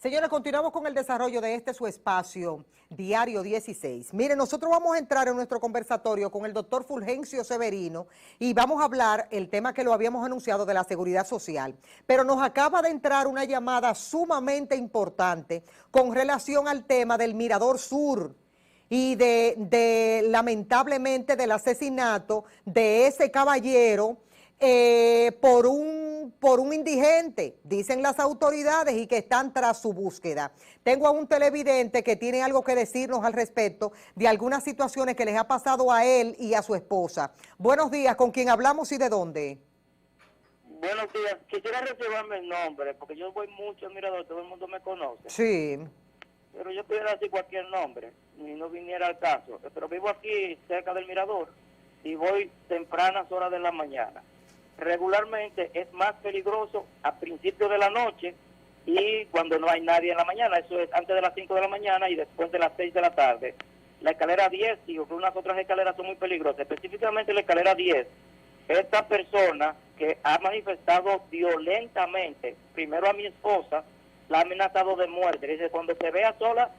Señores, continuamos con el desarrollo de su espacio, Diario 16. Miren, nosotros vamos a entrar en nuestro conversatorio con el doctor Fulgencio Severino y vamos a hablar el tema que lo habíamos anunciado de la seguridad social. Pero nos acaba de entrar una llamada sumamente importante con relación al tema del Mirador Sur y lamentablemente del asesinato de ese caballero por un indigente, dicen las autoridades, y que están tras su búsqueda. Tengo a un televidente que tiene algo que decirnos al respecto de algunas situaciones que les ha pasado a él y a su esposa. Buenos días, ¿con quién hablamos y de dónde? Buenos días, quisiera reservarme el nombre, porque yo voy mucho al Mirador, todo el mundo me conoce. Sí. Pero yo pudiera decir cualquier nombre, y no viniera al caso. Pero vivo aquí cerca del Mirador, y voy tempranas horas de la mañana. Regularmente es más peligroso a principios de la noche y cuando no hay nadie en la mañana, eso es antes de las 5 de la mañana y después de las 6 de la tarde. La escalera 10, y unas otras escaleras son muy peligrosas, específicamente la escalera 10. Esta persona que ha manifestado violentamente, primero a mi esposa, la ha amenazado de muerte. Dice, cuando se vea sola,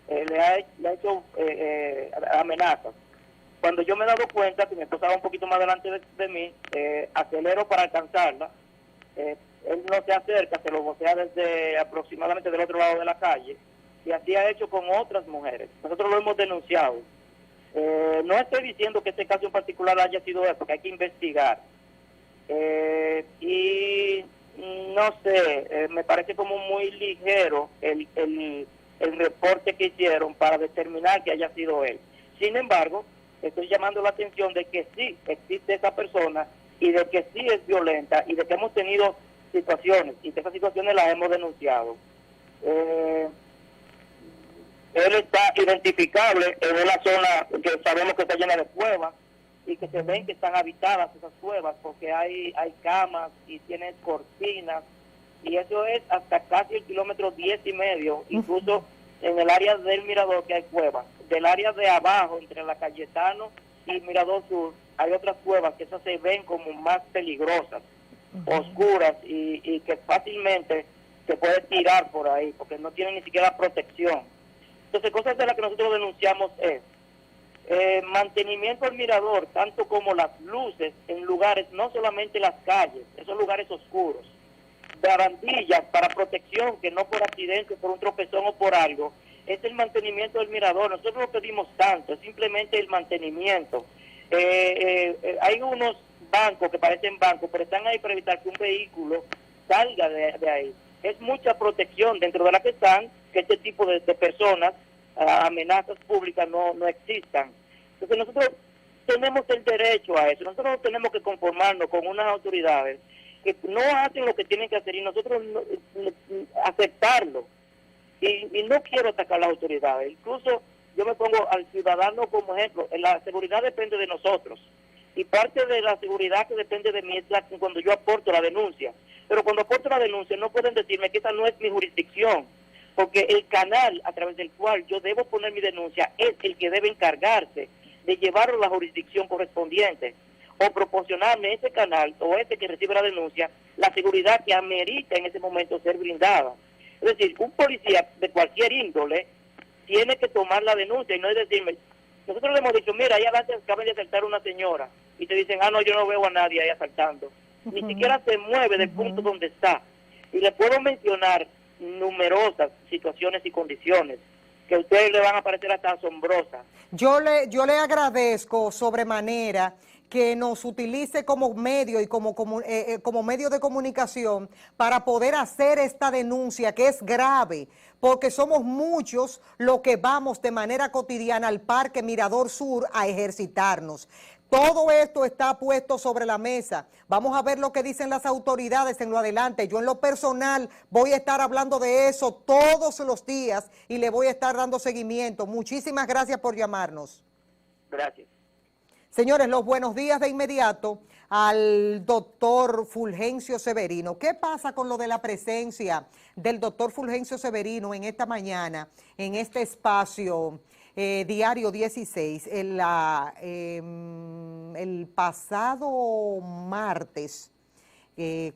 le ha hecho amenazas. Cuando yo me he dado cuenta que mi esposa va un poquito más delante de mí, acelero para alcanzarla. Él no se acerca, se lo vocea desde aproximadamente del otro lado de la calle, y así ha hecho con otras mujeres. Nosotros lo hemos denunciado. No estoy diciendo que este caso en particular haya sido él, porque hay que investigar. Y no sé, me parece como muy ligero el reporte que hicieron para determinar que haya sido él. Sin embargo, estoy llamando la atención de que sí existe esa persona y de que sí es violenta y de que hemos tenido situaciones y que esas situaciones las hemos denunciado. Él está identificable en una zona que sabemos que está llena de cuevas y que se ven que están habitadas esas cuevas porque hay camas y tiene cortinas, y eso es hasta casi el kilómetro 10.5, incluso en el área del Mirador que hay cuevas. Del área de abajo, entre la Cayetano y Mirador Sur, hay otras cuevas que esas se ven como más peligrosas, oscuras, y que fácilmente se puede tirar por ahí porque no tienen ni siquiera protección. Entonces, cosas de las que nosotros denunciamos es mantenimiento del mirador, tanto como las luces en lugares, no solamente las calles, esos lugares oscuros, barandillas para protección, que no por accidente, por un tropezón o por algo, es el mantenimiento del mirador. Nosotros no pedimos tanto, es simplemente el mantenimiento. Hay unos bancos que parecen bancos, pero están ahí para evitar que un vehículo salga de ahí. Es mucha protección dentro de la que están, que este tipo de personas, amenazas públicas no existan. Entonces nosotros tenemos el derecho a eso. Nosotros no tenemos que conformarnos con unas autoridades que no hacen lo que tienen que hacer y nosotros aceptarlo. Y no quiero atacar a las autoridades. Incluso yo me pongo al ciudadano como ejemplo. La seguridad depende de nosotros. Y parte de la seguridad que depende de mí es cuando yo aporto la denuncia. Pero cuando aporto la denuncia no pueden decirme que esa no es mi jurisdicción, porque el canal a través del cual yo debo poner mi denuncia es el que debe encargarse de llevarlo a la jurisdicción correspondiente o proporcionarme ese canal o ese que recibe la denuncia la seguridad que amerita en ese momento ser brindada. Es decir, un policía de cualquier índole tiene que tomar la denuncia y no es decirme, nosotros le hemos dicho, mira, ahí adelante acaban de asaltar a una señora, y te dicen, no, yo no veo a nadie ahí asaltando. Ni siquiera se mueve del punto donde está. Y le puedo mencionar numerosas situaciones y condiciones que a ustedes le van a parecer hasta asombrosas. Yo le agradezco sobremanera que nos utilice como medio y como medio de comunicación para poder hacer esta denuncia que es grave, porque somos muchos los que vamos de manera cotidiana al Parque Mirador Sur a ejercitarnos. Todo esto está puesto sobre la mesa. Vamos a ver lo que dicen las autoridades en lo adelante. Yo en lo personal voy a estar hablando de eso todos los días y le voy a estar dando seguimiento. Muchísimas gracias por llamarnos. Gracias. Señores, los buenos días de inmediato al doctor Fulgencio Severino. ¿Qué pasa con lo de la presencia del doctor Fulgencio Severino en esta mañana, en este espacio Diario 16? El pasado martes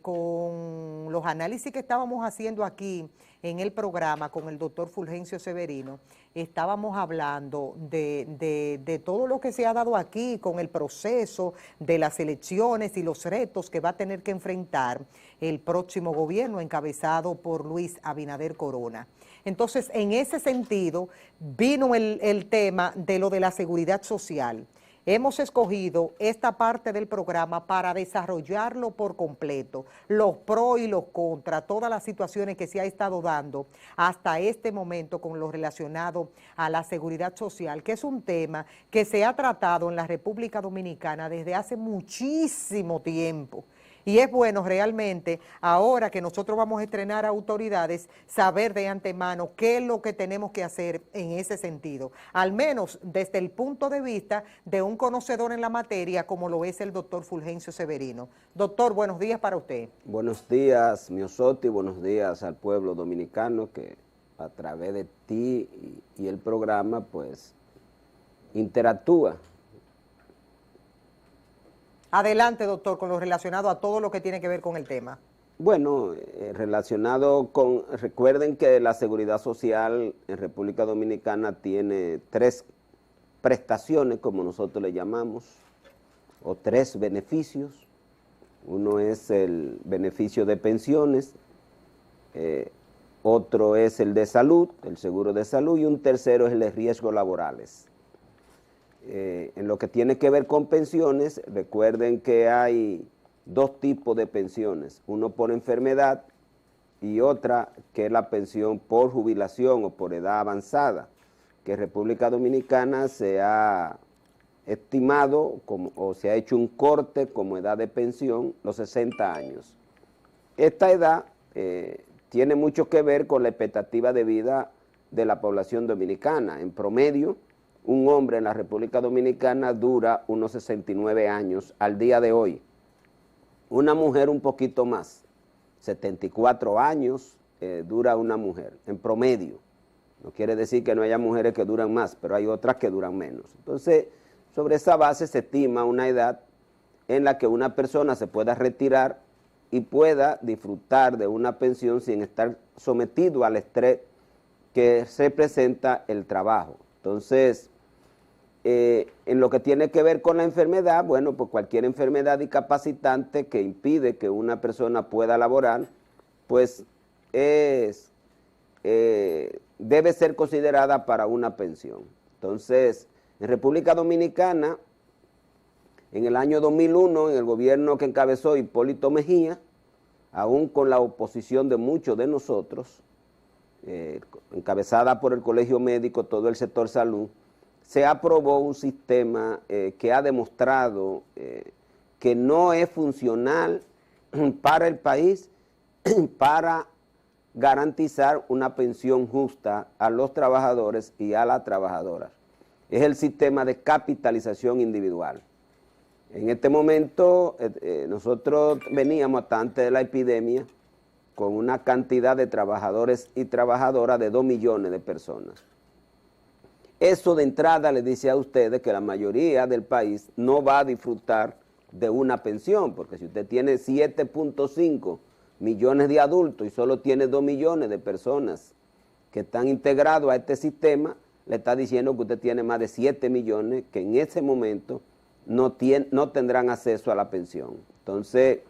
con los análisis que estábamos haciendo aquí en el programa con el doctor Fulgencio Severino, estábamos hablando de todo lo que se ha dado aquí con el proceso de las elecciones y los retos que va a tener que enfrentar el próximo gobierno encabezado por Luis Abinader Corona. Entonces, en ese sentido, vino el tema de lo de la seguridad social. Hemos escogido esta parte del programa para desarrollarlo por completo, los pros y los contras, todas las situaciones que se ha estado dando hasta este momento con lo relacionado a la seguridad social, que es un tema que se ha tratado en la República Dominicana desde hace muchísimo tiempo. Y es bueno realmente, ahora que nosotros vamos a estrenar autoridades, saber de antemano qué es lo que tenemos que hacer en ese sentido, al menos desde el punto de vista de un conocedor en la materia como lo es el doctor Fulgencio Severino. Doctor, buenos días para usted. Buenos días, Miosotti, buenos días al pueblo dominicano que a través de ti y el programa pues interactúa. Adelante, doctor, con lo relacionado a todo lo que tiene que ver con el tema. Bueno, relacionado con, recuerden que la seguridad social en República Dominicana tiene 3 prestaciones, como nosotros le llamamos, o 3 beneficios. Uno es el beneficio de pensiones, otro es el de salud, el seguro de salud, y un tercero es el de riesgos laborales. En lo que tiene que ver con pensiones, recuerden que hay 2 tipos de pensiones, uno por enfermedad y otra que es la pensión por jubilación o por edad avanzada, que en República Dominicana se ha estimado o se ha hecho un corte como edad de pensión los 60 años. Esta edad tiene mucho que ver con la expectativa de vida de la población dominicana. En promedio, un hombre en la República Dominicana dura unos 69 años al día de hoy. Una mujer un poquito más, 74 años dura una mujer, en promedio. No quiere decir que no haya mujeres que duran más, pero hay otras que duran menos. Entonces, sobre esa base se estima una edad en la que una persona se pueda retirar y pueda disfrutar de una pensión sin estar sometido al estrés que representa el trabajo. Entonces, en lo que tiene que ver con la enfermedad, bueno, pues cualquier enfermedad incapacitante que impide que una persona pueda laborar, pues debe ser considerada para una pensión. Entonces, en República Dominicana, en el año 2001, en el gobierno que encabezó Hipólito Mejía, aún con la oposición de muchos de nosotros, encabezada por el Colegio Médico, todo el sector salud, se aprobó un sistema que ha demostrado que no es funcional para el país para garantizar una pensión justa a los trabajadores y a las trabajadoras. Es el sistema de capitalización individual. En este momento nosotros veníamos hasta antes de la epidemia con una cantidad de trabajadores y trabajadoras de 2 millones de personas. Eso de entrada les dice a ustedes que la mayoría del país no va a disfrutar de una pensión, porque si usted tiene 7.5 millones de adultos y solo tiene 2 millones de personas que están integrados a este sistema, le está diciendo que usted tiene más de 7 millones que en ese momento no tendrán acceso a la pensión. Entonces,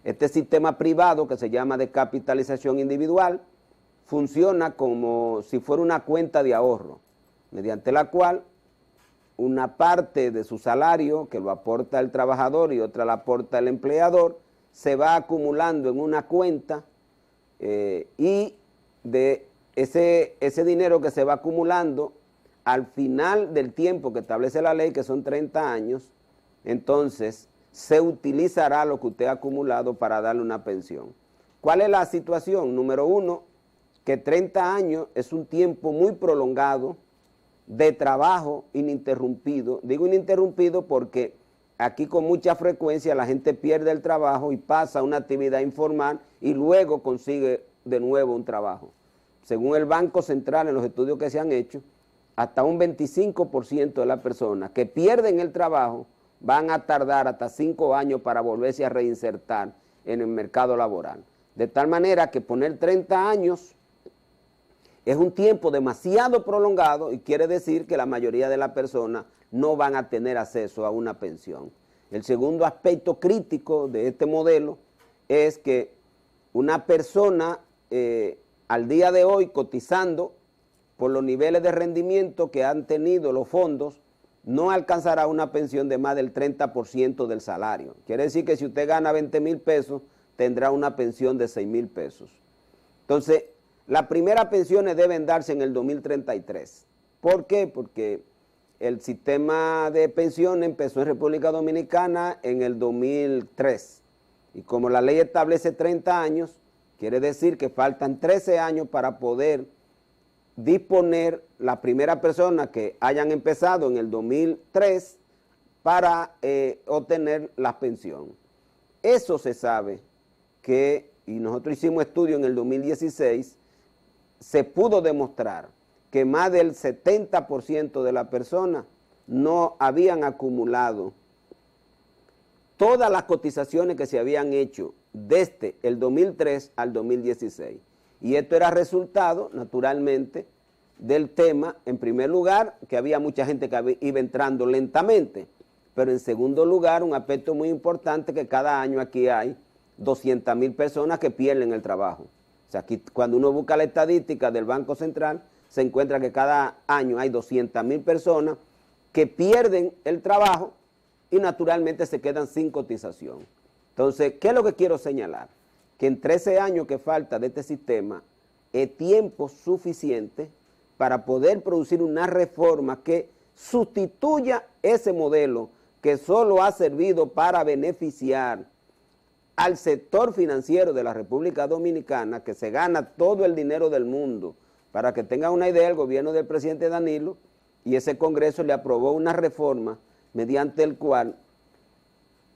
este sistema privado que se llama de capitalización individual funciona como si fuera una cuenta de ahorro, mediante la cual una parte de su salario, que lo aporta el trabajador y otra la aporta el empleador, se va acumulando en una cuenta y de ese dinero que se va acumulando, al final del tiempo que establece la ley, que son 30 años, entonces se utilizará lo que usted ha acumulado para darle una pensión. ¿Cuál es la situación? Número 1, que 30 años es un tiempo muy prolongado de trabajo ininterrumpido. Digo ininterrumpido porque aquí con mucha frecuencia la gente pierde el trabajo y pasa a una actividad informal y luego consigue de nuevo un trabajo. Según el Banco Central, en los estudios que se han hecho, hasta un 25% de las personas que pierden el trabajo van a tardar hasta 5 años para volverse a reinsertar en el mercado laboral. De tal manera que poner 30 años es un tiempo demasiado prolongado y quiere decir que la mayoría de las personas no van a tener acceso a una pensión. El segundo aspecto crítico de este modelo es que una persona al día de hoy cotizando por los niveles de rendimiento que han tenido los fondos, no alcanzará una pensión de más del 30% del salario. Quiere decir que si usted gana 20,000 pesos, tendrá una pensión de 6,000 pesos. Entonces, las primeras pensiones deben darse en el 2033. ¿Por qué? Porque el sistema de pensiones empezó en República Dominicana en el 2003. Y como la ley establece 30 años, quiere decir que faltan 13 años para poder disponer las primeras personas que hayan empezado en el 2003 para obtener la pensión. Eso se sabe que, y nosotros hicimos estudio en el 2016, se pudo demostrar que más del 70% de las personas no habían acumulado todas las cotizaciones que se habían hecho desde el 2003 al 2016. Y esto era resultado, naturalmente, del tema, en primer lugar, que había mucha gente que iba entrando lentamente, pero en segundo lugar, un aspecto muy importante, que cada año aquí hay 200,000 personas que pierden el trabajo. O sea, aquí, cuando uno busca la estadística del Banco Central, se encuentra que cada año hay 200,000 personas que pierden el trabajo y naturalmente se quedan sin cotización. Entonces, ¿qué es lo que quiero señalar? Que en 13 años que falta de este sistema, es tiempo suficiente para poder producir una reforma que sustituya ese modelo que solo ha servido para beneficiar al sector financiero de la República Dominicana, que se gana todo el dinero del mundo. Para que tengan una idea, el gobierno del presidente Danilo y ese Congreso le aprobó una reforma mediante el cual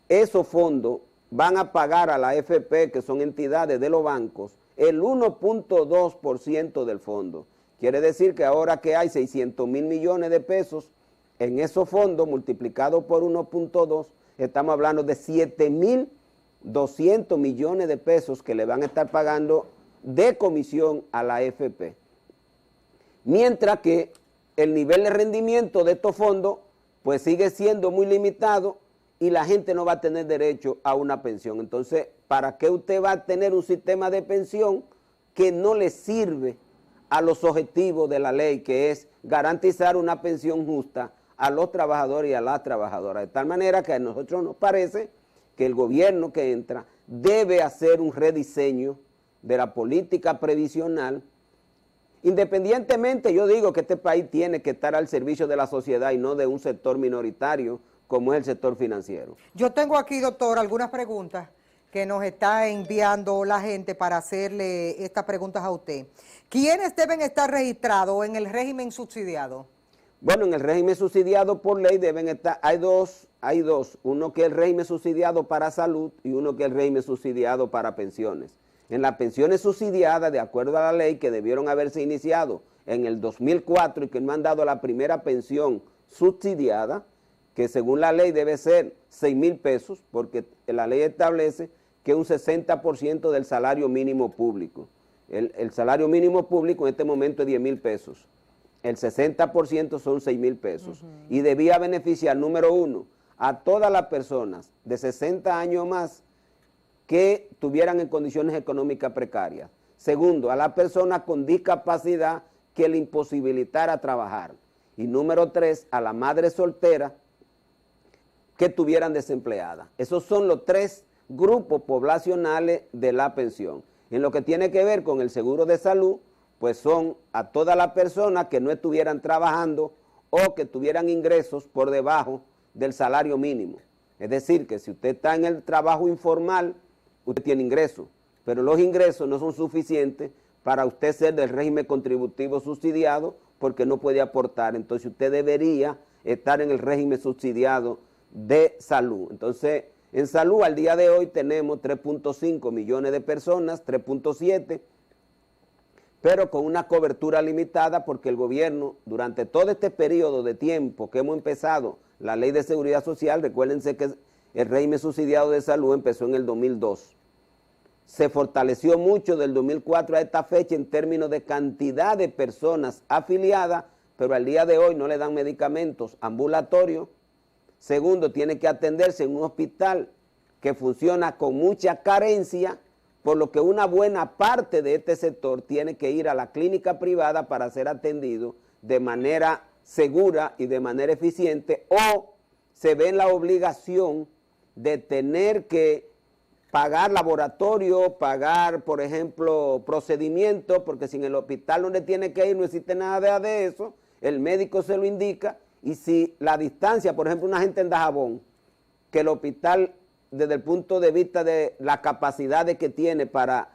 esos fondos van a pagar a la AFP, que son entidades de los bancos, el 1.2% del fondo. Quiere decir que ahora que hay 600,000 millones de pesos en esos fondos, multiplicados por 1.2, estamos hablando de 7,200 millones de pesos que le van a estar pagando de comisión a la AFP. Mientras que el nivel de rendimiento de estos fondos pues sigue siendo muy limitado y la gente no va a tener derecho a una pensión. Entonces, ¿para qué usted va a tener un sistema de pensión que no le sirve a los objetivos de la ley, que es garantizar una pensión justa a los trabajadores y a las trabajadoras? De tal manera que a nosotros nos parece que el gobierno que entra debe hacer un rediseño de la política previsional. Independientemente, yo digo que este país tiene que estar al servicio de la sociedad y no de un sector minoritario como es el sector financiero. Yo tengo aquí, doctor, algunas preguntas que nos está enviando la gente para hacerle estas preguntas a usted. ¿Quiénes deben estar registrados en el régimen subsidiado? Bueno, en el régimen subsidiado por ley deben estar, hay dos, uno que es el régimen subsidiado para salud y uno que es el régimen subsidiado para pensiones. En las pensiones subsidiadas, de acuerdo a la ley, que debieron haberse iniciado en el 2004 y que no han dado la primera pensión subsidiada, que según la ley debe ser 6,000 pesos, porque la ley establece que un 60% del salario mínimo público. El salario mínimo público en este momento es 10,000 pesos. El 60% son 6,000 pesos. Y debía beneficiar, número uno, a todas las personas de 60 años o más que tuvieran en condiciones económicas precarias. Segundo, a las personas con discapacidad que le imposibilitara trabajar. Y número tres, a la madre soltera que estuvieran desempleadas. Esos son los tres grupos poblacionales de la pensión. En lo que tiene que ver con el seguro de salud, pues son a todas las personas que no estuvieran trabajando o que tuvieran ingresos por debajo del salario mínimo. Es decir, que si usted está en el trabajo informal, usted tiene ingresos, pero los ingresos no son suficientes para usted ser del régimen contributivo subsidiado porque no puede aportar. Entonces usted debería estar en el régimen subsidiado de salud. Entonces, en salud al día de hoy tenemos 3.5 millones de personas, 3.7, pero con una cobertura limitada porque el gobierno, durante todo este periodo de tiempo que hemos empezado la ley de seguridad social, recuérdense que el régimen subsidiado de salud empezó en el 2002, se fortaleció mucho del 2004 a esta fecha en términos de cantidad de personas afiliadas, pero al día de hoy no le dan medicamentos ambulatorios. Segundo, tiene que atenderse en un hospital que funciona con mucha carencia, por lo que una buena parte de este sector tiene que ir a la clínica privada para ser atendido de manera segura y de manera eficiente, o se ve en la obligación de tener que pagar laboratorio, pagar, por ejemplo, procedimientos, porque si en el hospital donde tiene que ir no existe nada de eso, el médico se lo indica, y si la distancia, por ejemplo, una gente en Dajabón, que el hospital, desde el punto de vista de las capacidades que tiene para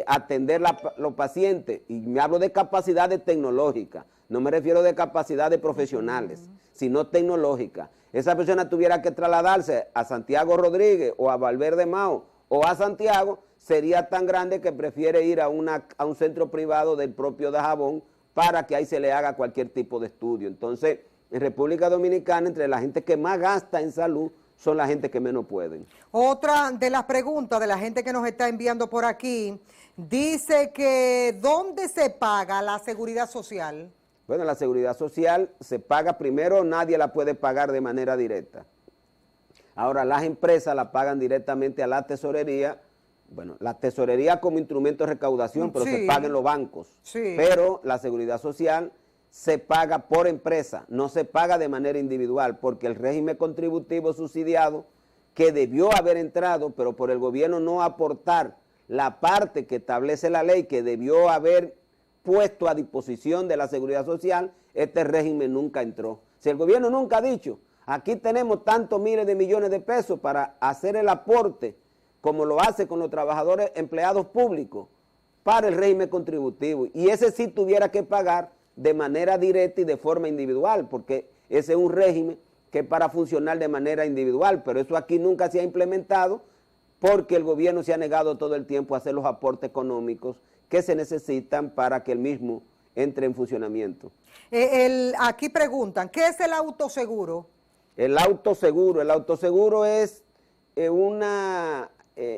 atender los pacientes, y me hablo de capacidades tecnológicas, no me refiero de capacidades profesionales, sino tecnológicas. Esa persona tuviera que trasladarse a Santiago Rodríguez o a Valverde Mao o a Santiago, sería tan grande que prefiere ir a un centro privado del propio Dajabón para que ahí se le haga cualquier tipo de estudio. Entonces, en República Dominicana, entre la gente que más gasta en salud, son la gente que menos pueden. Otra de las preguntas de la gente que nos está enviando por aquí, dice que ¿dónde se paga la seguridad social? Bueno, la seguridad social se paga primero, nadie la puede pagar de manera directa. Ahora, las empresas la pagan directamente a la tesorería. Bueno, la tesorería como instrumento de recaudación, pero se paga en los bancos. Sí. Pero la seguridad social se paga por empresa, no se paga de manera individual, porque el régimen contributivo subsidiado, que debió haber entrado, pero por el gobierno no aportar la parte que establece la ley, que debió haber puesto a disposición de la seguridad social, este régimen nunca entró. Si el gobierno nunca ha dicho, aquí tenemos tantos miles de millones de pesos para hacer el aporte, como lo hace con los trabajadores empleados públicos, para el régimen contributivo, y ese sí tuviera que pagar de manera directa y de forma individual, porque ese es un régimen que es para funcionar de manera individual, pero eso aquí nunca se ha implementado porque el gobierno se ha negado todo el tiempo a hacer los aportes económicos que se necesitan para que el mismo entre en funcionamiento. Aquí preguntan, ¿qué es el autoseguro? El autoseguro es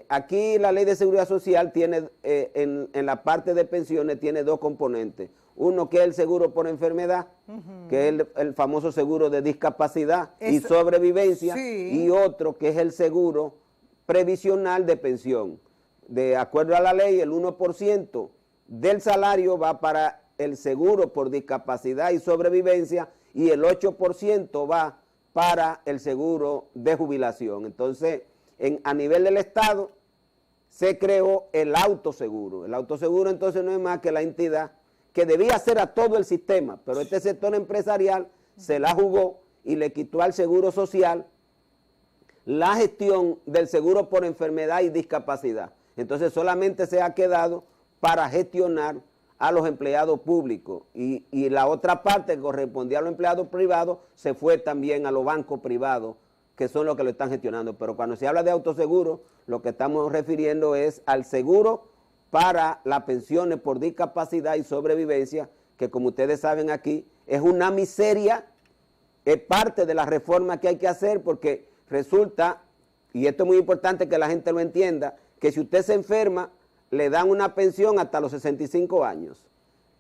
aquí la ley de seguridad social tiene, en la parte de pensiones, tiene dos componentes. Uno que es el seguro por enfermedad, que es el famoso seguro de discapacidad y sobrevivencia, y otro que es el seguro previsional de pensión. De acuerdo a la ley, el 1% del salario va para el seguro por discapacidad y sobrevivencia, y el 8% va para el seguro de jubilación. Entonces, a nivel del Estado, se creó el autoseguro. El autoseguro entonces no es más que la entidad que debía hacer a todo el sistema, pero este sector empresarial se la jugó y le quitó al Seguro Social la gestión del seguro por enfermedad y discapacidad. Entonces solamente se ha quedado para gestionar a los empleados públicos, y la otra parte que correspondía a los empleados privados se fue también a los bancos privados, que son los que lo están gestionando. Pero cuando se habla de autoseguro, lo que estamos refiriendo es al seguro para las pensiones por discapacidad y sobrevivencia, que como ustedes saben aquí, es una miseria, es parte de la reforma que hay que hacer, porque resulta, y esto es muy importante que la gente lo entienda, que si usted se enferma, le dan una pensión hasta los 65 años.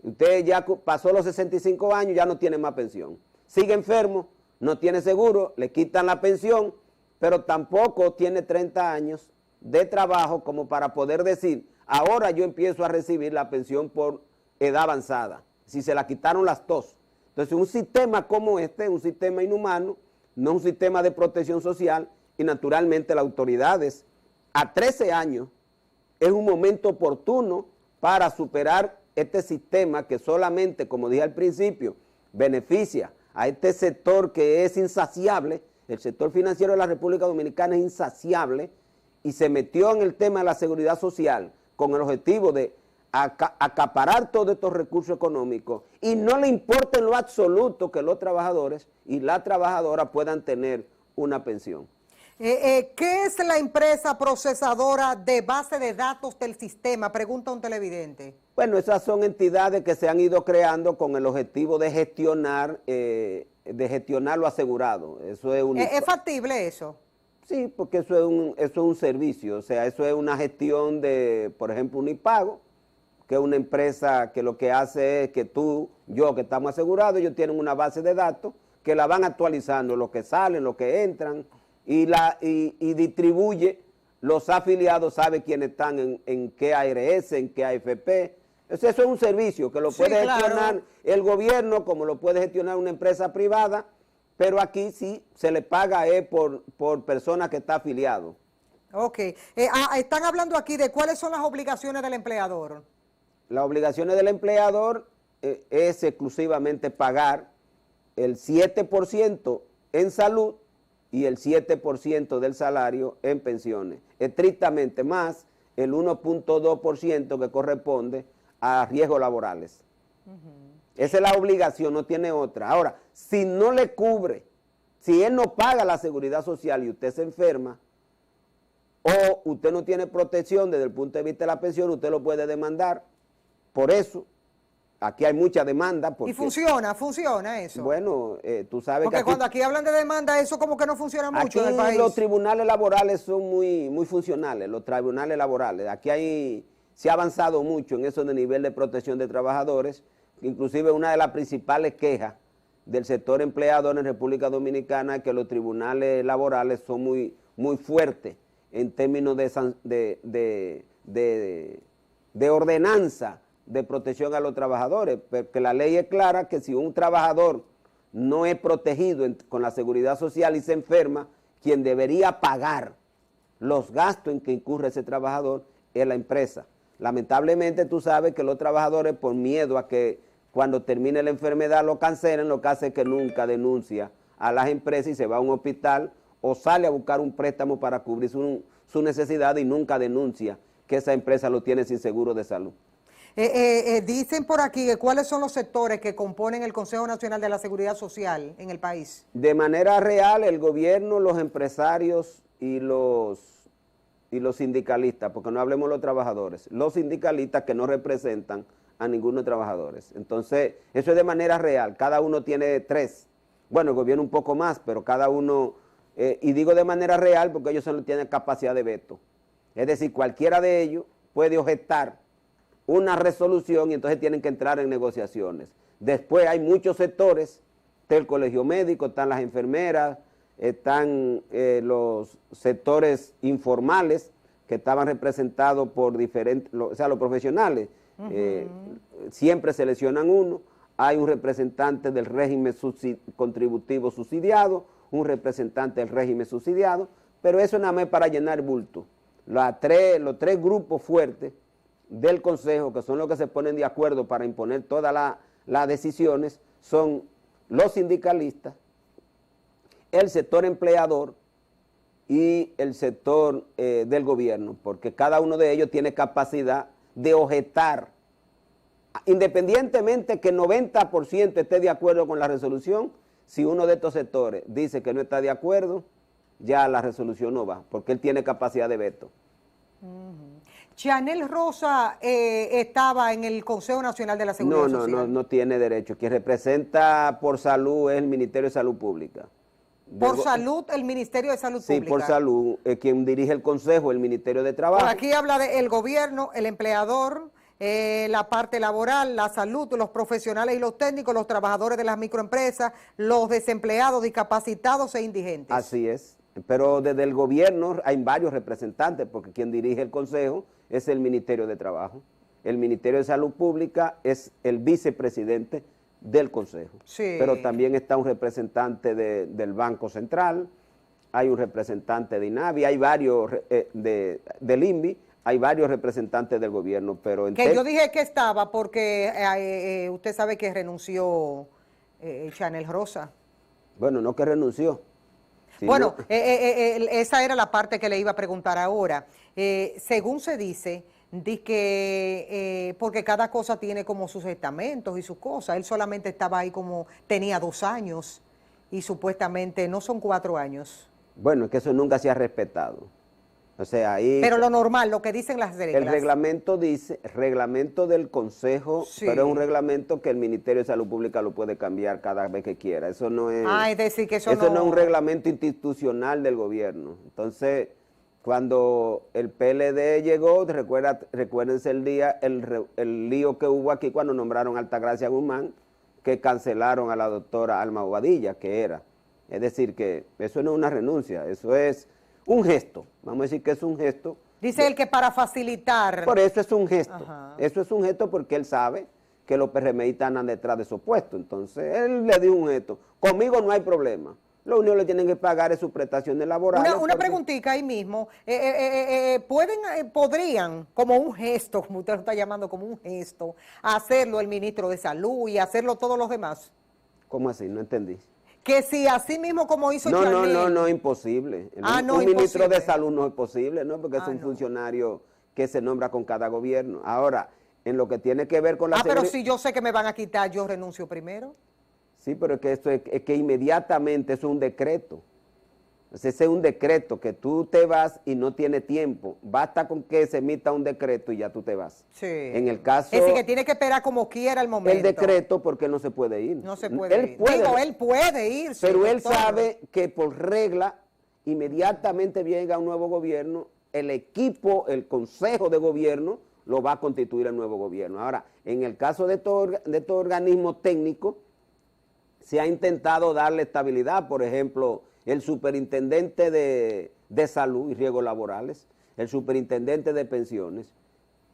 Usted ya pasó los 65 años, ya no tiene más pensión. Sigue enfermo, no tiene seguro, le quitan la pensión, pero tampoco tiene 30 años de trabajo como para poder decir, ahora yo empiezo a recibir la pensión por edad avanzada, si se la quitaron las dos. Entonces, un sistema como este es un sistema inhumano, no un sistema de protección social, y naturalmente las autoridades, a 13 años, es un momento oportuno para superar este sistema que solamente, como dije al principio, beneficia a este sector que es insaciable. El sector financiero de la República Dominicana es insaciable y se metió en el tema de la seguridad social con el objetivo de acaparar todos estos recursos económicos, y no le importa en lo absoluto que los trabajadores y las trabajadoras puedan tener una pensión. ¿Qué es la empresa procesadora de base de datos del sistema? Pregunta un televidente. Bueno, esas son entidades que se han ido creando con el objetivo de gestionar lo asegurado. Eso es ¿Es factible eso? Sí, porque eso es un servicio, o sea, eso es una gestión de, por ejemplo, Unipago, que es una empresa que lo que hace es que tú, yo que estamos asegurados, ellos tienen una base de datos que la van actualizando, lo que salen, lo que entran, y distribuye, los afiliados saben quiénes están en qué ARS, en qué AFP. Eso es un servicio que lo puede gestionar el gobierno como lo puede gestionar una empresa privada, pero aquí sí se le paga por persona que está afiliado. Ok. Están hablando aquí de cuáles son las obligaciones del empleador. Las obligaciones del empleador es exclusivamente pagar el 7% en salud y el 7% del salario en pensiones, estrictamente más el 1.2% que corresponde a riesgos laborales. Esa es la obligación, no tiene otra. Ahora, si no le cubre, si él no paga la seguridad social y usted se enferma, o usted no tiene protección desde el punto de vista de la pensión, usted lo puede demandar. Por eso, aquí hay mucha demanda. ¿Y funciona eso? Bueno, tú sabes porque que cuando aquí hablan de demanda, eso como que no funciona mucho en el país. Los tribunales laborales son muy funcionales, los tribunales laborales. Aquí se ha avanzado mucho en eso de nivel de protección de trabajadores. Inclusive una de las principales quejas del sector empleador en República Dominicana es que los tribunales laborales son muy fuertes en términos de ordenanza de protección a los trabajadores, porque la ley es clara que si un trabajador no es protegido con la seguridad social y se enferma, quien debería pagar los gastos en que incurre ese trabajador es la empresa. Lamentablemente tú sabes que los trabajadores, por miedo a que cuando termine la enfermedad lo cancelen, lo que hace es que nunca denuncia a las empresas y se va a un hospital o sale a buscar un préstamo para cubrir su necesidad y nunca denuncia que esa empresa lo tiene sin seguro de salud. Dicen por aquí que cuáles son los sectores que componen el Consejo Nacional de la Seguridad Social en el país. De manera real, el gobierno, los empresarios y los sindicalistas, porque no hablemos de los trabajadores, los sindicalistas que no representan a ninguno de los trabajadores. Entonces, eso es de manera real, cada uno tiene 3. Bueno, el gobierno un poco más, pero cada uno, y digo de manera real porque ellos solo tienen capacidad de veto. Es decir, cualquiera de ellos puede objetar una resolución y entonces tienen que entrar en negociaciones. Después hay muchos sectores, está el colegio médico, están las enfermeras, están los sectores informales que estaban representados por diferentes, o sea, los profesionales. Siempre seleccionan uno, hay un representante del régimen contributivo subsidiado, un representante del régimen subsidiado, pero eso nada más para llenar bulto. Los 3 grupos fuertes del Consejo, que son los que se ponen de acuerdo para imponer todas las decisiones, son los sindicalistas, el sector empleador y el sector del gobierno, porque cada uno de ellos tiene capacidad de objetar, independientemente que el 90% esté de acuerdo con la resolución. Si uno de estos sectores dice que no está de acuerdo, ya la resolución no va, porque él tiene capacidad de veto. Chanel Rosa estaba en el Consejo Nacional de la Seguridad Social. No tiene derecho. Quien representa por salud es el Ministerio de Salud Pública. Por salud, el Ministerio de Salud Pública. Sí, por salud. Quien dirige el Consejo, el Ministerio de Trabajo. Por aquí habla del gobierno, el empleador, la parte laboral, la salud, los profesionales y los técnicos, los trabajadores de las microempresas, los desempleados, discapacitados e indigentes. Así es. Pero desde el gobierno hay varios representantes, porque quien dirige el Consejo es el Ministerio de Trabajo. El Ministerio de Salud Pública es el vicepresidente del Consejo. Sí. Pero también está un representante del Banco Central, hay un representante de INAVI, hay varios del INVI, hay varios representantes del gobierno. Pero yo dije que estaba porque usted sabe que renunció Chanel Rosa. Bueno, no que renunció. Bueno, esa era la parte que le iba a preguntar ahora. Según se dice que porque cada cosa tiene como sus estamentos y sus cosas. Él solamente estaba ahí como, tenía 2 años y supuestamente no son 4 años. Bueno, es que eso nunca se ha respetado. O sea, ahí... Pero lo normal, lo que dicen las reglas. El reglamento dice, reglamento del Consejo, Sí. pero es un reglamento que el Ministerio de Salud Pública lo puede cambiar cada vez que quiera. Eso no es... Es decir, que eso no es un reglamento institucional del gobierno. Entonces, cuando el PLD llegó, recuérdense el día, el lío que hubo aquí cuando nombraron a Altagracia Guzmán, que cancelaron a la doctora Alma Bobadilla, que era. Es decir, que eso no es una renuncia, eso es un gesto. Vamos a decir que es un gesto. Dice él que para facilitar. Por eso es un gesto. Ajá. Eso es un gesto porque él sabe que los PRMistas andan detrás de esos puestos. Entonces, él le dio un gesto. Conmigo no hay problema. Lo único que le tienen que pagar es sus prestaciones laborales. Una preguntita ahí mismo. ¿Podrían, como un gesto, como usted lo está llamando, como un gesto, hacerlo el ministro de Salud y hacerlo todos los demás? ¿Cómo así? No entendí. Que si así mismo como hizo No, Chanel. no, imposible. No, un ministro imposible. de Salud no es posible, ¿no? Porque es un funcionario que se nombra con cada gobierno. Ahora, en lo que tiene que ver con la pero si yo sé que me van a quitar, yo renuncio primero. Sí, pero es que esto es que inmediatamente eso es un decreto. Ese es un decreto que tú te vas y no tiene tiempo. Basta con que se emita un decreto y ya tú te vas. Sí. En el caso... Es decir, que tiene que esperar como quiera el momento. El decreto, porque él no se puede ir. No se puede ir. Él puede irse. Pero él sabe que por regla, inmediatamente llega un nuevo gobierno, el equipo, el consejo de gobierno, lo va a constituir el nuevo gobierno. Ahora, en el caso de todo organismo técnico, se ha intentado darle estabilidad. Por ejemplo, el superintendente de salud y riesgos laborales, el superintendente de pensiones,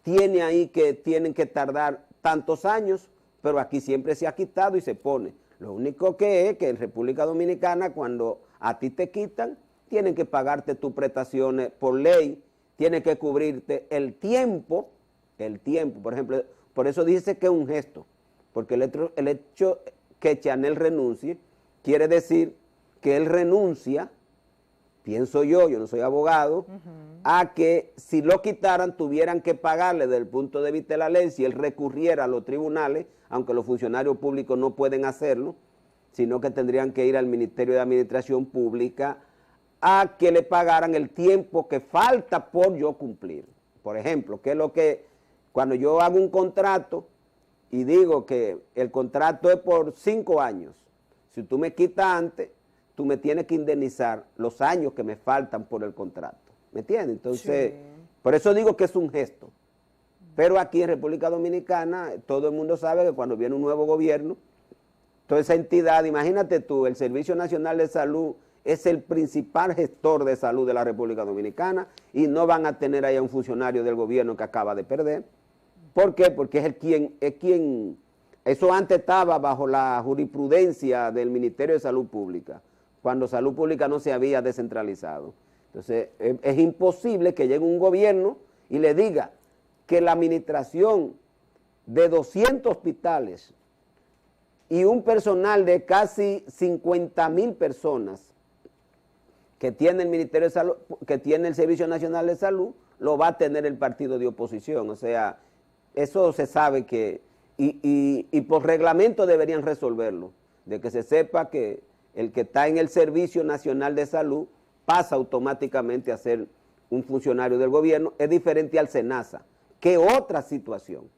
tiene ahí que tienen que tardar tantos años, pero aquí siempre se ha quitado y se pone. Lo único que es que en República Dominicana, cuando a ti te quitan, tienen que pagarte tus prestaciones por ley, tienen que cubrirte el tiempo, por ejemplo, por eso dice que es un gesto, porque el hecho que Chanel renuncie, quiere decir que él renuncia, pienso yo no soy abogado, a que si lo quitaran tuvieran que pagarle desde el punto de vista de la ley, si él recurriera a los tribunales, aunque los funcionarios públicos no pueden hacerlo, sino que tendrían que ir al Ministerio de Administración Pública a que le pagaran el tiempo que falta por yo cumplir. Por ejemplo, que es lo que, cuando yo hago un contrato, y digo que el contrato es por 5 años. Si tú me quitas antes, tú me tienes que indemnizar los años que me faltan por el contrato. ¿Me entiendes? Entonces, por eso digo que es un gesto. Pero aquí en República Dominicana, todo el mundo sabe que cuando viene un nuevo gobierno, toda esa entidad, imagínate tú, el Servicio Nacional de Salud es el principal gestor de salud de la República Dominicana y no van a tener ahí a un funcionario del gobierno que acaba de perder. ¿Por qué? Porque es quien, eso antes estaba bajo la jurisprudencia del Ministerio de Salud Pública, cuando Salud Pública no se había descentralizado. Entonces, es imposible que llegue un gobierno y le diga que la administración de 200 hospitales y un personal de casi 50,000 personas que tiene el Ministerio de Salud, que tiene el Servicio Nacional de Salud, lo va a tener el partido de oposición. O sea, eso se sabe que, y por reglamento deberían resolverlo, de que se sepa que el que está en el Servicio Nacional de Salud pasa automáticamente a ser un funcionario del gobierno, es diferente al SENASA. ¿Qué otra situación?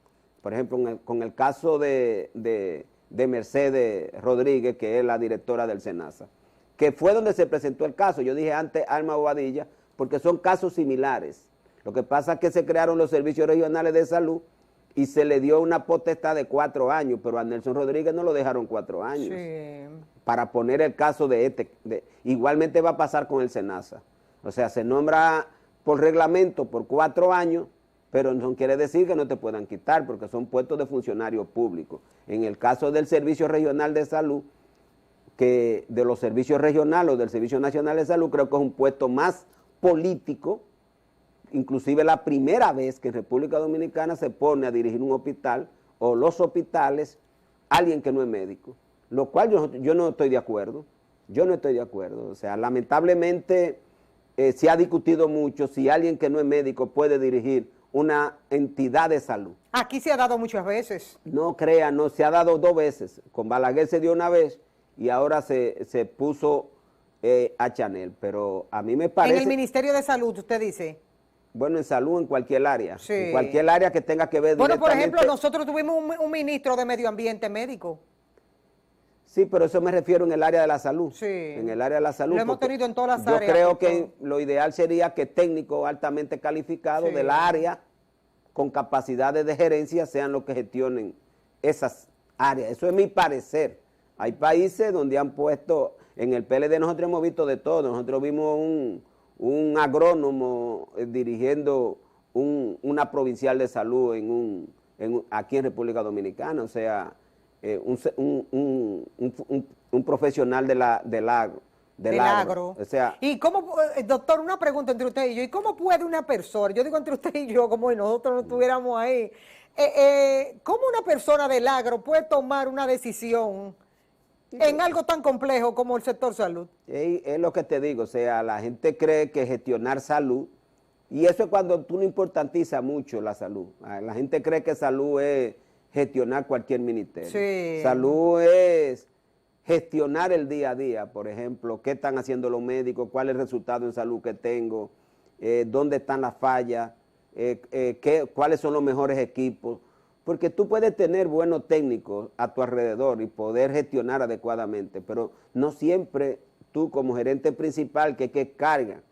Por ejemplo, con el caso de Mercedes Rodríguez, que es la directora del SENASA, que fue donde se presentó el caso. Yo dije antes Alma Bobadilla, porque son casos similares. Lo que pasa es que se crearon los servicios regionales de salud y se le dio una potestad de 4 años, pero a Nelson Rodríguez no lo dejaron 4 años. Sí. Para poner el caso de igualmente va a pasar con el SENASA. O sea, se nombra por reglamento por 4 años, pero no quiere decir que no te puedan quitar, porque son puestos de funcionarios públicos. En el caso del Servicio Regional de Salud, que de los servicios regionales o del Servicio Nacional de Salud, creo que es un puesto más político, inclusive la primera vez que en República Dominicana se pone a dirigir un hospital o los hospitales alguien que no es médico, lo cual yo no estoy de acuerdo, o sea, lamentablemente se ha discutido mucho si alguien que no es médico puede dirigir una entidad de salud. Aquí se ha dado muchas veces. No crea, no, se ha dado 2 veces, con Balaguer se dio una vez y ahora se puso a Chanel, pero a mí me parece... En el Ministerio de Salud, usted dice. Bueno, en salud, en cualquier área. Sí. En cualquier área que tenga que ver Bueno, por directamente... ejemplo, nosotros tuvimos un ministro de Medio Ambiente médico. Sí, pero eso me refiero en el área de la salud. Sí. En el área de la salud. Lo hemos tenido en todas las áreas. Yo creo que lo ideal sería que técnicos altamente calificados Sí. del área con capacidades de gerencia sean los que gestionen esas áreas. Eso es mi parecer. Hay países donde han puesto, en el PLD nosotros hemos visto de todo. Nosotros vimos un agrónomo dirigiendo una provincial de salud aquí en República Dominicana, o sea, un profesional del agro. O sea, ¿Y cómo, doctor, una pregunta entre usted y yo, ¿y cómo puede una persona, yo digo entre usted y yo, como si nosotros no estuviéramos ahí, cómo una persona del agro puede tomar una decisión en algo tan complejo como el sector salud? Es lo que te digo, o sea, la gente cree que gestionar salud, y eso es cuando tú no importantizas mucho la salud. La gente cree que salud es gestionar cualquier ministerio. Sí. Salud es gestionar el día a día, por ejemplo, qué están haciendo los médicos, cuál es el resultado en salud que tengo, dónde están las fallas, cuáles son los mejores equipos, porque tú puedes tener buenos técnicos a tu alrededor y poder gestionar adecuadamente, pero no siempre tú como gerente principal que carga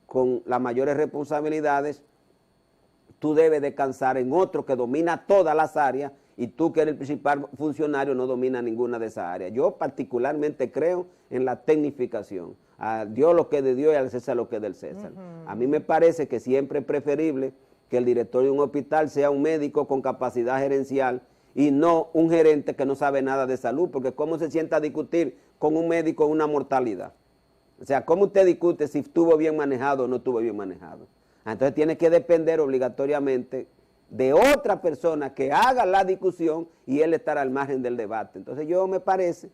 con las mayores responsabilidades, tú debes descansar en otro que domina todas las áreas y tú que eres el principal funcionario no domina ninguna de esas áreas. Yo particularmente creo en la tecnificación. A Dios lo que es de Dios y al César lo que es del César. A mí me parece que siempre es preferible que el director de un hospital sea un médico con capacidad gerencial y no un gerente que no sabe nada de salud, porque ¿cómo se sienta a discutir con un médico una mortalidad? O sea, ¿cómo usted discute si estuvo bien manejado o no estuvo bien manejado? Entonces tiene que depender obligatoriamente de otra persona que haga la discusión y él estar al margen del debate. Entonces yo me parece,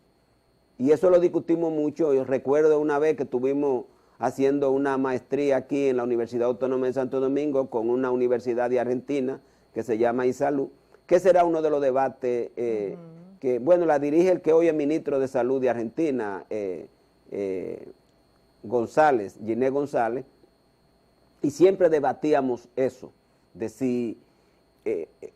y eso lo discutimos mucho, yo recuerdo una vez que estuvimos haciendo una maestría aquí en la Universidad Autónoma de Santo Domingo con una universidad de Argentina que se llama ISALU, que será uno de los debates que, bueno, la dirige el que hoy es ministro de Salud de Argentina, González, Giné González, y siempre debatíamos eso, de si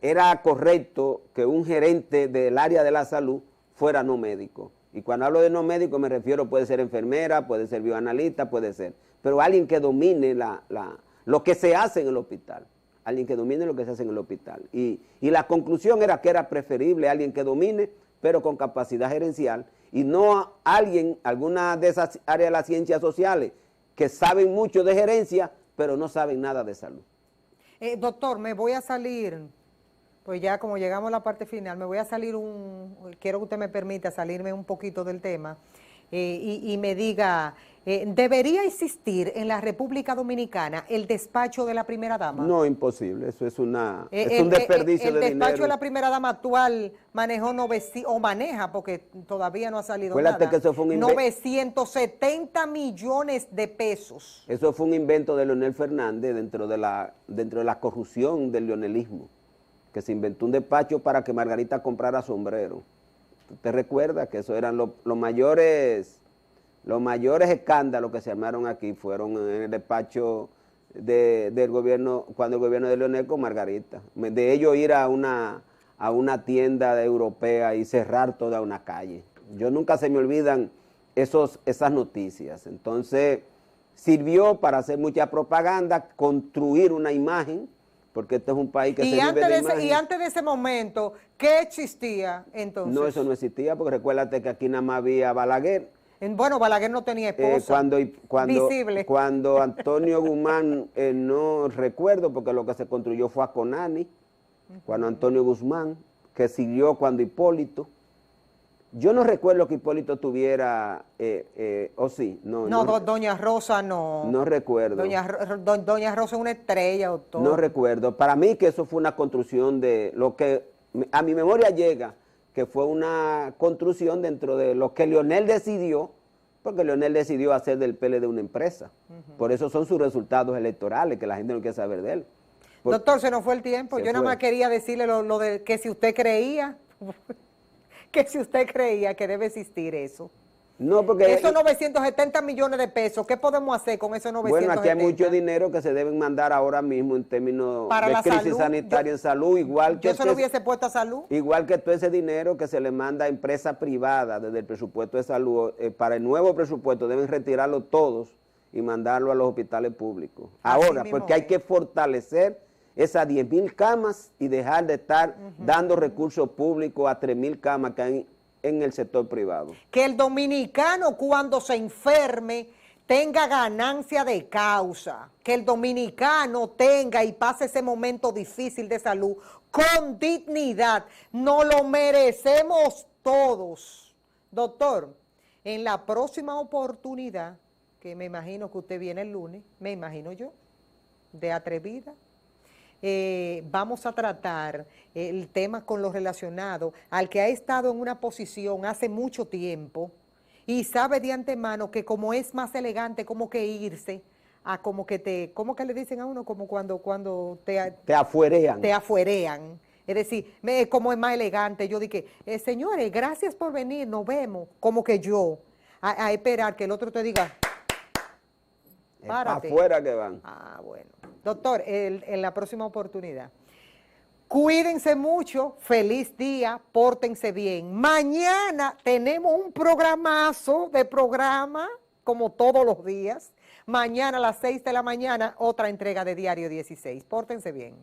era correcto que un gerente del área de la salud fuera no médico. Y cuando hablo de no médico me refiero, puede ser enfermera, puede ser bioanalista, puede ser, pero alguien que domine lo que se hace en el hospital, alguien que domine lo que se hace en el hospital. Y la conclusión era que era preferible alguien que domine, pero con capacidad gerencial, y no alguna de esas áreas de las ciencias sociales que saben mucho de gerencia, pero no saben nada de salud. Doctor, me voy a salir, pues ya como llegamos a la parte final, me voy a salir quiero que usted me permita salirme un poquito del tema y me diga, ¿debería existir en la República Dominicana el despacho de la primera dama? No, imposible, eso es un desperdicio de dinero. El despacho de la primera dama actual manejó maneja, porque todavía no ha salido Acuérdate nada, que eso fue un 970 millones de pesos. Eso fue un invento de Leonel Fernández dentro de la corrupción del leonelismo, que se inventó un despacho para que Margarita comprara sombrero. ¿Te recuerdas que eso eran los mayores escándalos que se armaron aquí? Fueron en el despacho del gobierno, cuando el gobierno de Leonel con Margarita. De ellos ir a una tienda europea y cerrar toda una calle. Yo nunca se me olvidan esas noticias. Entonces, sirvió para hacer mucha propaganda, construir una imagen, porque este es un país que se vive de imagen. Y antes de ese momento, ¿qué existía entonces? No, eso no existía, porque recuérdate que aquí nada más había Balaguer. Bueno, Balaguer no tenía esposa visible. Cuando Antonio Guzmán, no recuerdo, porque lo que se construyó fue Aconani, cuando Antonio Guzmán, que siguió cuando Hipólito. Yo no recuerdo que Hipólito tuviera, o sí, no. Doña Rosa no. No recuerdo. Doña Rosa es una estrella, doctor. No recuerdo. Para mí que eso fue una construcción de lo que a mi memoria llega, que fue una construcción dentro de lo que Leonel decidió, porque Leonel decidió hacer del PLD una empresa. Por eso son sus resultados electorales, que la gente no quiere saber de él. Doctor, se nos fue el tiempo. Yo nada más quería decirle lo de que si usted creía... que si usted creía que debe existir eso. No, porque esos 970 millones de pesos, ¿qué podemos hacer con esos 970? bueno, aquí hay mucho dinero que se deben mandar ahora mismo en términos para de la crisis salud, sanitaria en salud, igual que yo se lo hubiese puesto a salud. igual que todo ese dinero que se le manda a empresas privadas desde el presupuesto de salud, para el nuevo presupuesto deben retirarlo todos y mandarlo a los hospitales públicos. Ahora, porque hay que fortalecer esas 10.000 camas y dejar de estar dando recursos públicos a 3.000 camas que hay en el sector privado. Que el dominicano cuando se enferme tenga ganancia de causa, que el dominicano tenga y pase ese momento difícil de salud con dignidad. Nos lo merecemos todos. Doctor, en la próxima oportunidad, que me imagino que usted viene el lunes, me imagino yo, de atrevida, vamos a tratar el tema con lo relacionado al que ha estado en una posición hace mucho tiempo y sabe de antemano que como es más elegante como que irse a como que ¿cómo que le dicen a uno? Como cuando te afuerean. Te afuerean. Es decir, como es más elegante, yo dije, señores, gracias por venir, nos vemos, como que yo, a esperar que el otro te diga, párate. Afuera que van. Ah, bueno. Doctor, en la próxima oportunidad, cuídense mucho, feliz día, pórtense bien. Mañana tenemos un programazo de programa, como todos los días. Mañana a las 6 de la mañana, otra entrega de Diario 16. Pórtense bien.